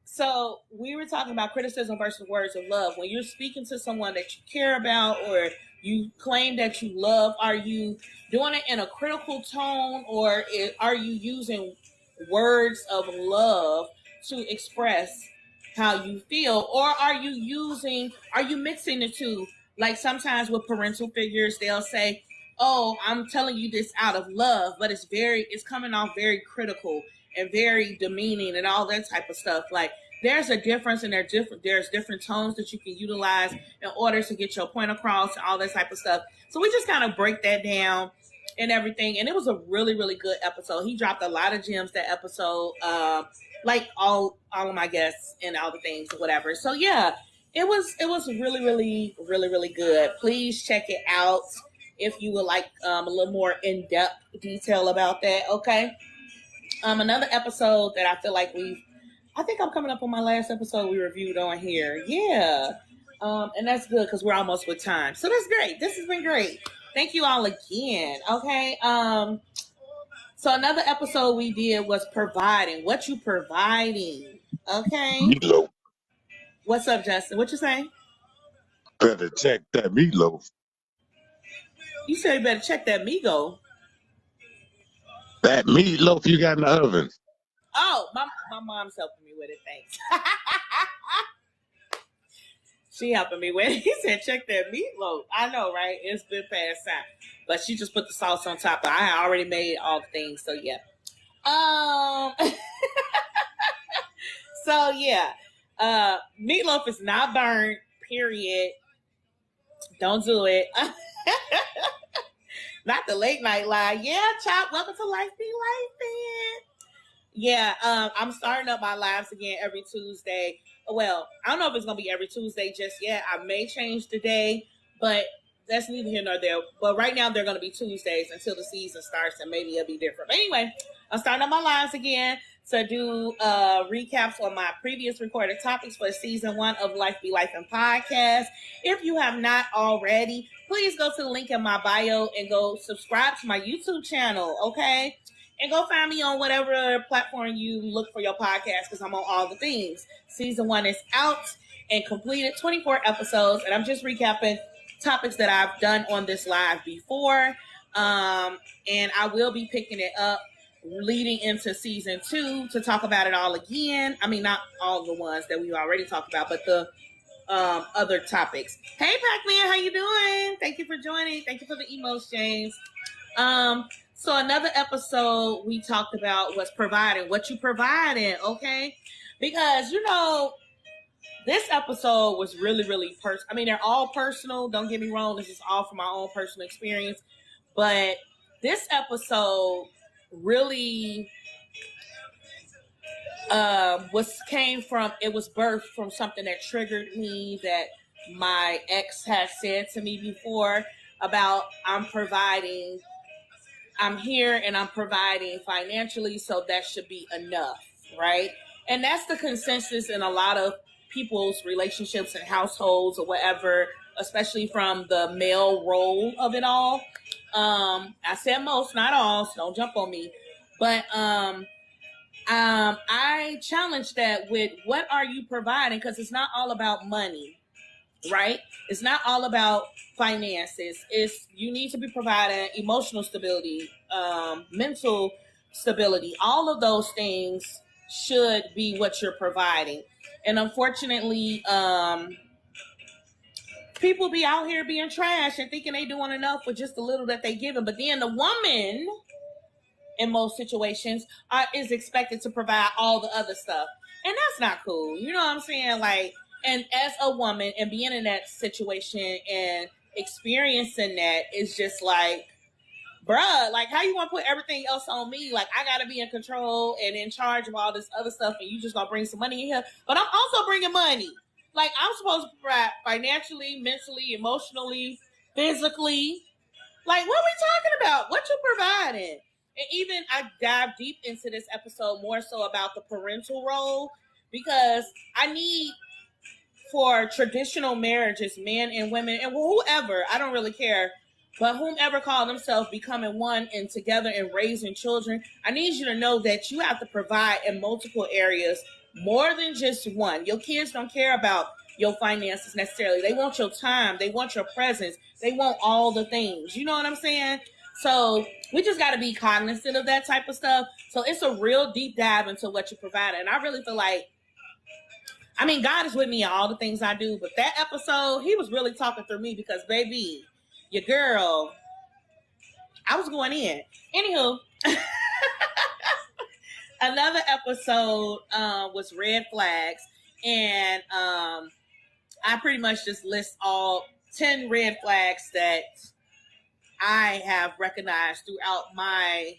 So we were talking about criticism versus words of love. When you're speaking to someone that you care about or you claim that you love, are you doing it in a critical tone, or are you using words of love to express how you feel, or are you mixing the two? Like sometimes with parental figures, they'll say, "Oh, I'm telling you this out of love," but it's coming off very critical and very demeaning and all that type of stuff. Like there's a difference, and there's different tones that you can utilize in order to get your point across and all that type of stuff. So we just kind of break that down and everything, and it was a really, really good episode. He dropped a lot of gems that episode, like all of my guests and all the things or whatever. So yeah, it was really, really, really, really good. Please check it out if you would like a little more in-depth detail about that. Okay. Another episode that I feel like I think I'm coming up on my last episode we reviewed on here. Yeah. And that's good because we're almost with time. So that's great. This has been great. Thank you all again. Okay. So another episode we did was providing. What you providing? Okay. Meatloaf. What's up, Justin? What you saying? Better check that meatloaf. You said you better check that Migo. That meatloaf you got in the oven. Oh, my mom's helping me with it. Thanks. She helping me with it. He said, check that meatloaf. I know, right? It's been past time. But she just put the sauce on top. I had already made all the things. So, yeah. So, yeah. Meatloaf is not burnt, period. Don't do it. Not the late night lie. Yeah, Chop. Welcome to Life Be Life, man. Yeah, I'm starting up my lives again every Tuesday. Well, I don't know if it's going to be every Tuesday just yet. I may change the day, but that's neither here nor there. But right now, they're going to be Tuesdays until the season starts, and maybe it'll be different. But anyway, I'm starting up my lives again to do recaps on my previous recorded topics for season 1 of Life Be Life and Podcast. If you have not already, please go to the link in my bio and go subscribe to my YouTube channel, okay? And go find me on whatever platform you look for your podcast, because I'm on all the things. Season 1 is out and completed, 24 episodes, and I'm just recapping topics that I've done on this live before. And I will be picking it up leading into season 2 to talk about it all again. I mean, not all the ones that we already talked about, but the other topics. Hey, Pac-Man, how you doing? Thank you for joining. Thank you for the emotes, James. So another episode we talked about was providing. What you providing, okay? Because, this episode was really, really personal. I mean, they're all personal. Don't get me wrong. This is all from my own personal experience. But this episode really was birthed from something that triggered me that my ex has said to me before about I'm here and I'm providing financially, so that should be enough, right? And that's the consensus in a lot of people's relationships and households or whatever, especially from the male role of it all. I said most, not all, so don't jump on me. But I challenge that with what are you providing? Because it's not all about money, right? It's not all about finances. You need to be providing emotional stability, mental stability. All of those things should be what you're providing. And unfortunately, people be out here being trash and thinking they doing enough with just the little that they given. But then the woman, in most situations, is expected to provide all the other stuff. And that's not cool. You know what I'm saying? Like, and as a woman and being in that situation and experiencing that is just like, bruh, like how you want to put everything else on me? Like I got to be in control and in charge of all this other stuff, and you just going to bring some money in here. But I'm also bringing money. Like I'm supposed to provide financially, mentally, emotionally, physically. Like what are we talking about? What you providing? And even I dive deep into this episode more so about the parental role, because I need for traditional marriages, men and women, and whoever, I don't really care, but whomever call themselves becoming one and together and raising children, I need you to know that you have to provide in multiple areas, more than just one. Your kids don't care about your finances necessarily. They want your time. They want your presence. They want all the things. You know what I'm saying? So we just got to be cognizant of that type of stuff. So it's a real deep dive into what you provide. And I really feel like I mean, God is with me in all the things I do, but that episode, he was really talking through me because, baby, your girl, I was going in. Anywho, another episode was Red Flags, and I pretty much just list all 10 red flags that I have recognized throughout my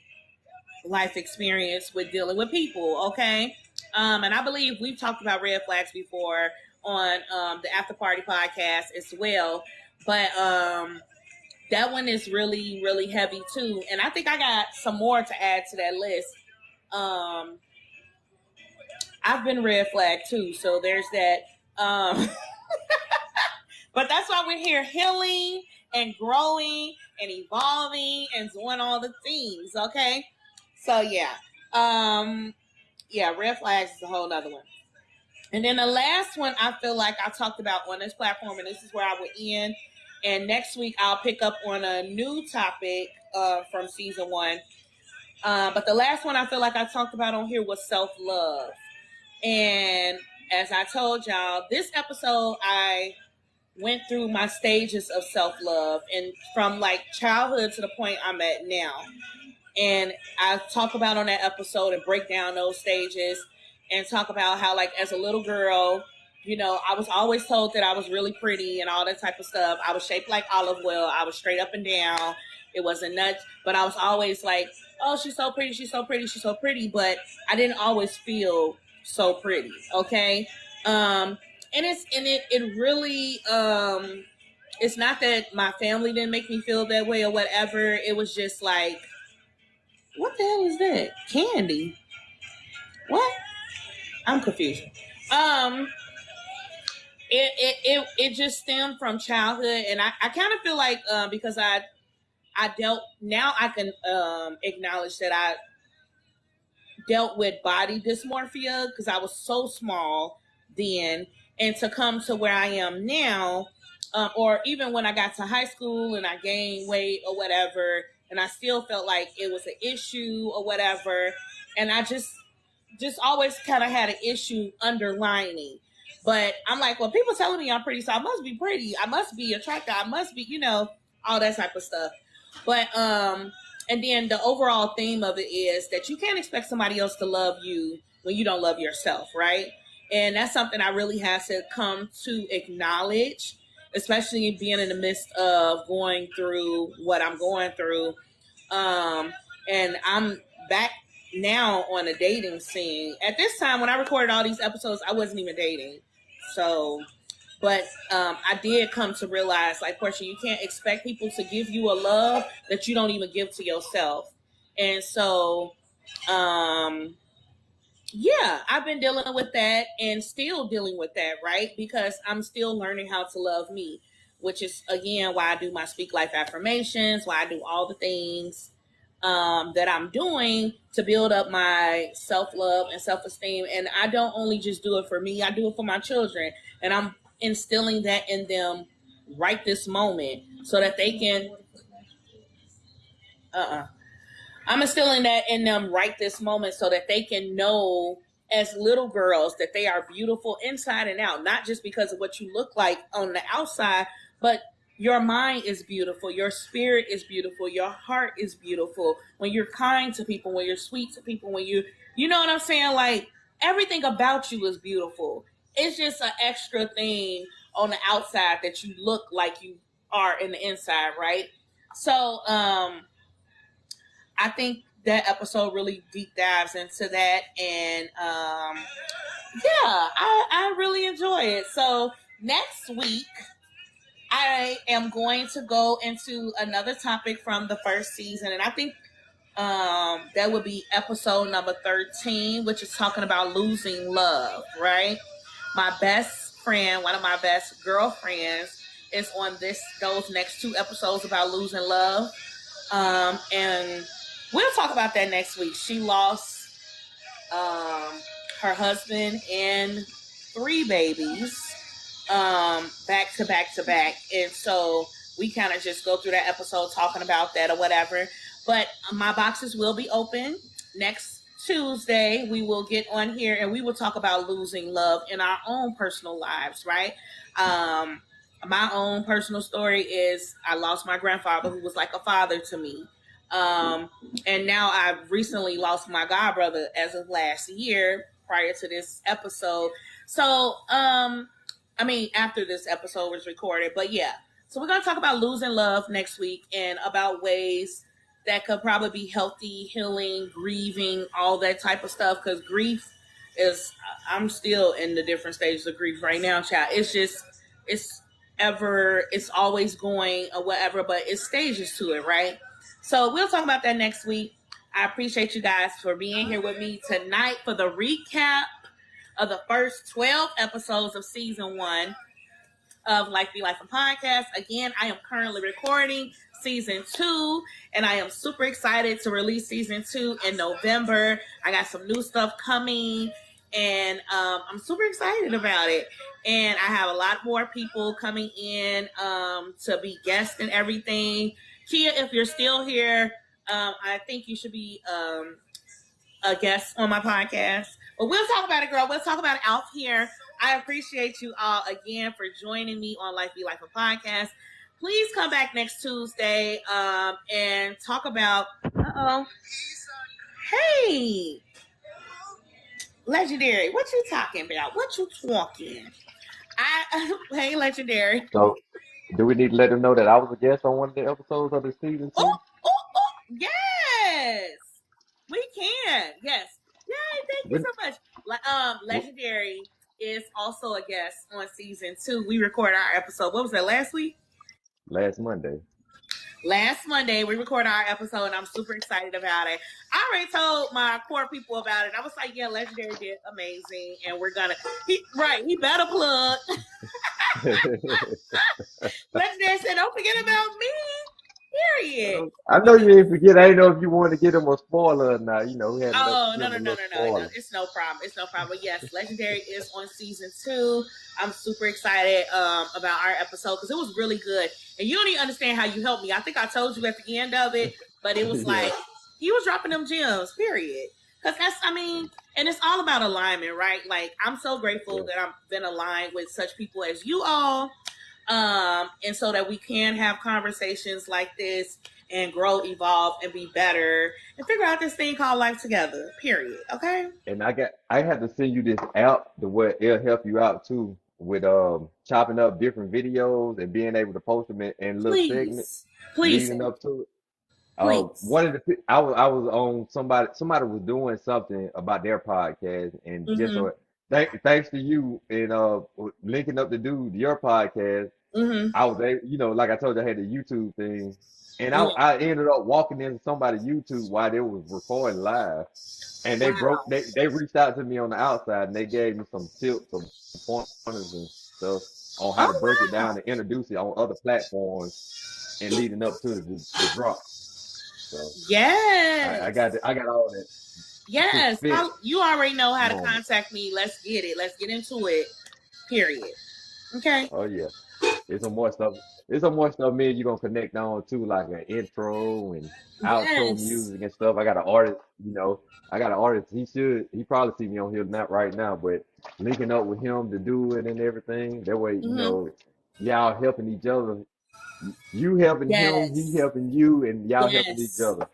life experience with dealing with people, okay? And I believe we've talked about red flags before on the After Party podcast as well, but that one is really, really heavy too. And I think I got some more to add to that list. I've been red flagged too, so there's that. But that's why we're here, healing and growing and evolving and doing all the things, okay? So yeah, red flags is a whole other one. And then the last one I feel like I talked about on this platform, and this is where I would end. And next week I'll pick up on a new topic from season 1. But the last one I feel like I talked about on here was self-love. And as I told y'all, this episode I went through my stages of self-love, and from like childhood to the point I'm at now. And I talk about on that episode and break down those stages and talk about how, like, as a little girl, you know, I was always told that I was really pretty and all that type of stuff. I was shaped like olive oil. I was straight up and down. It wasn't nuts, but I was always like, oh, she's so pretty. She's so pretty. She's so pretty. But I didn't always feel so pretty. Okay. And it really, it's not that my family didn't make me feel that way or whatever. It was just like, what the hell is that? Candy? What? I'm confused. It just stemmed from childhood, and I kind of feel like because I dealt, now I can acknowledge that I dealt with body dysmorphia because I was so small then, and to come to where I am now, or even when I got to high school and I gained weight or whatever, and I still felt like it was an issue or whatever, and I just always kind of had an issue underlining. But I'm like, well, people telling me I'm pretty, so I must be pretty. I must be attractive. I must be, you know, all that type of stuff. But and then the overall theme of it is that you can't expect somebody else to love you when you don't love yourself, right? And that's something I really have to come to acknowledge, especially being in the midst of going through what I'm going through. And I'm back now on a dating scene. At this time, when I recorded all these episodes, I wasn't even dating. So, but I did come to realize, like, Portia, you can't expect people to give you a love that you don't even give to yourself. And so, yeah, I've been dealing with that and still dealing with that, right? Because I'm still learning how to love me, which is, again, why I do my Speak Life affirmations, why I do all the things that I'm doing to build up my self-love and self-esteem. And I don't only just do it for me, I do it for my children. And I'm instilling that in them right this moment so that they can, I'm instilling that in them right this moment so that they can know as little girls that they are beautiful inside and out, not just because of what you look like on the outside, but your mind is beautiful. Your spirit is beautiful. Your heart is beautiful. When you're kind to people, when you're sweet to people, when you know what I'm saying? Like, everything about you is beautiful. It's just an extra thing on the outside that you look like you are in the inside, right? So, I think that episode really deep dives into that. And, yeah, I really enjoy it. So next week, I am going to go into another topic from the first season, and I think that would be episode number 13, which is talking about losing love, right? My best friend, one of my best girlfriends, is on those next 2 episodes about losing love, and we'll talk about that next week. She lost her husband and 3 babies. Back to back, and so we kind of just go through that episode talking about that or whatever. But my boxes will be open next Tuesday, we will get on here and we will talk about losing love in our own personal lives, right? My own personal story is I lost my grandfather, who was like a father to me. And now I've recently lost my godbrother as of last year prior to this episode. So, after this episode was recorded, but yeah. So we're going to talk about losing love next week and about ways that could probably be healthy, healing, grieving, all that type of stuff. Because grief is, I'm still in the different stages of grief right now, child. It's always going or whatever, but it's stages to it, right? So we'll talk about that next week. I appreciate you guys for being here with me tonight for the recap of the first 12 episodes of season 1 of Life Be Life, a podcast. Again, I am currently recording season 2, and I am super excited to release season 2 in November. I got some new stuff coming, and I'm super excited about it. And I have a lot more people coming in to be guests and everything. Kia, if you're still here, I think you should be a guest on my podcast. But we'll talk about it, girl. We'll talk about it out here. I appreciate you all again for joining me on Life Be Life, a podcast. Please come back next Tuesday and talk about. Hey, Legendary, what you talking about? What you talking? Hey, Legendary. So, do we need to let them know that I was a guest on one of the episodes of the season 2? Yes, we can. Yes. Yay, thank you so much. Legendary is also a guest on season 2. We recorded our episode. What was that, last week? Last Monday. Last Monday, we recorded our episode, and I'm super excited about it. I already told my core people about it. I was like, yeah, Legendary did amazing, and we're gonna, he better plug. Legendary said, don't forget about me. Period. I know you didn't forget. I didn't know if you wanted to get them a spoiler or not. You know, we had no. It's no problem. But yes, Legendary is on season 2. I'm super excited about our episode because it was really good. And you don't even understand how you helped me. I think I told you at the end of it, but it was like he was dropping them gems. Period. Because and it's all about alignment, right? Like, I'm so grateful that I've been aligned with such people as you all. And so that we can have conversations like this and grow, evolve, and be better and figure out this thing called life together. Period. Okay. And I had to send you this app to where it'll help you out too with chopping up different videos and being able to post them in little segments leading up to it. One of the I was on somebody was doing something about their podcast, and just so thanks to you and linking up to do your podcast, I was able, like I told you, I had the YouTube thing, and I ended up walking into somebody's YouTube while they was recording live, and they reached out to me on the outside and they gave me some tips, some pointers and stuff on how to break it down and introduce it on other platforms and leading up to the drop. So yes, I got all that. Yes, you already know how to contact me. Let's get it. Let's get into it. Period. Okay. Oh yeah, it's some more stuff. It's some more stuff me and you gonna connect on to, like an intro and outro music and stuff. I got an artist. He probably see me on here not right now, but linking up with him to do it and everything. That way, y'all helping each other. You helping him, he helping you, and y'all helping each other.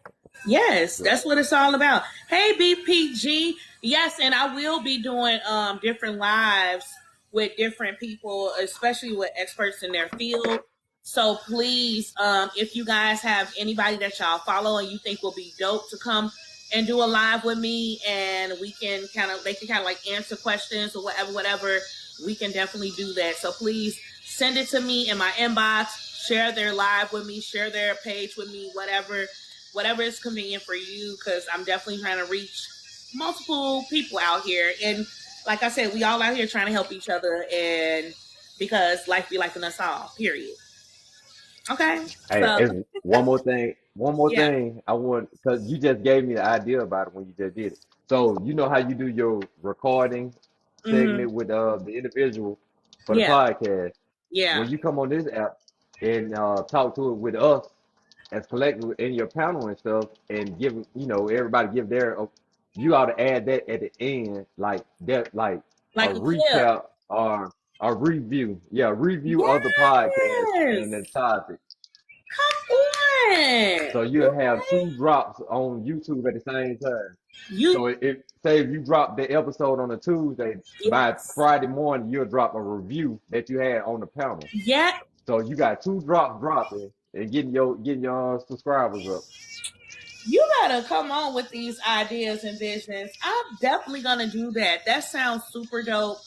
Yes, that's what it's all about. Hey, BPG. Yes, and I will be doing different lives with different people, especially with experts in their field. So please, if you guys have anybody that y'all follow and you think will be dope to come and do a live with me, and they can kind of like answer questions or whatever, we can definitely do that. So please send it to me in my inbox. Share their live with me, share their page with me, whatever is convenient for you, because I'm definitely trying to reach multiple people out here. And like I said, we all out here trying to help each other, and because life be life in us all, period. Okay. Hey, so, one more thing I want, because you just gave me the idea about it when you just did it. So you know how you do your recording segment with the individual for the podcast. Yeah. When you come on this app and talk to it with us as collective in your panel and stuff, and give everybody give their you ought to add that at the end, like that, like a Like a clip. recap or a review. Yeah, review of the podcast and the Yes. topic. Come on. So you'll have two drops on YouTube at the same time. You So say if you drop the episode on a Tuesday, by yes. Friday morning you'll drop a review that you had on the panel. Yeah. So you got two drops dropping and getting your subscribers up. You gotta come on with these ideas and visions. I'm definitely gonna do that. That sounds super dope.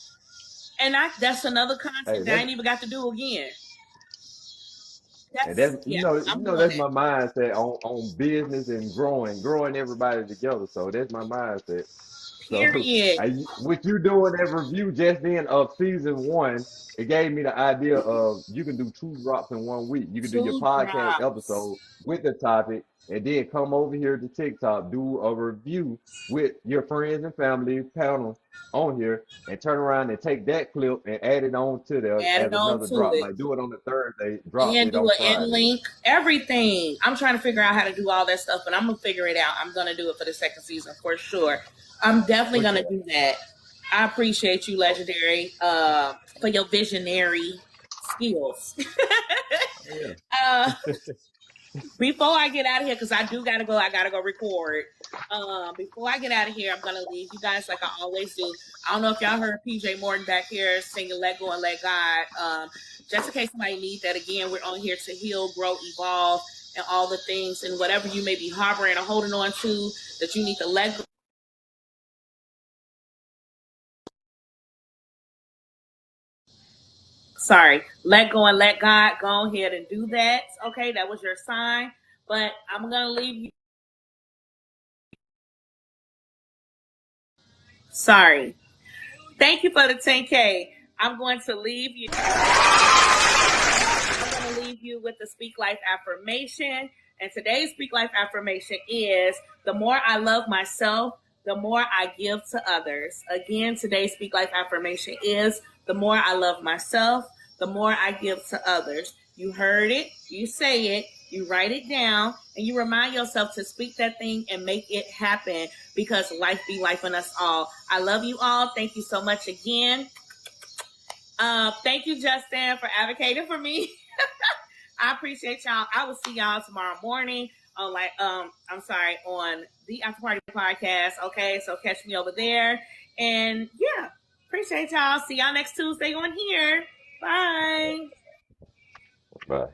And that's another concept that I ain't even got to do again. And that's that's it. my mindset on business and growing everybody together. So that's my mindset. Period. So with you doing that review just then of season 1, it gave me the idea of you can do 2 drops in 1 week. You can do your podcast episode with the topic, and then come over here to TikTok, do a review with your friends and family panel on here, and turn around and take that clip and add it on to there as another drop. Like do it on the Thursday, drop and it do on an Friday. end link, everything. I'm trying to figure out how to do all that stuff, but I'm gonna figure it out. I'm gonna do it for the second season for sure. I'm definitely gonna do that. I appreciate you, Legendary, for your visionary skills. Before I get out of here, because I do gotta go, I gotta go record. Before I get out of here, I'm gonna leave you guys like I always do. I don't know if y'all heard PJ Morton back here singing "Let Go and Let God." Just in case somebody needs that, again, we're on here to heal, grow, evolve, and all the things, and whatever you may be harboring or holding on to that you need to let go. Let go and let God. Go ahead and do that. Okay, that was your sign. But I'm gonna leave you. Sorry. Thank you for the 10K. I'm going to leave you. I'm going to leave you with the Speak Life affirmation. And today's Speak Life affirmation is: the more I love myself, the more I give to others. Again, today's Speak Life affirmation is: the more I love myself, the more I give to others. You heard it, you say it, you write it down, and you remind yourself to speak that thing and make it happen, because life be life in us all. I love you all. Thank you so much again. Thank you, Justin, for advocating for me. I appreciate y'all. I will see y'all tomorrow morning on on the After Party podcast. Okay, so catch me over there. And yeah, appreciate y'all. See y'all next Tuesday on here. Bye. Bye.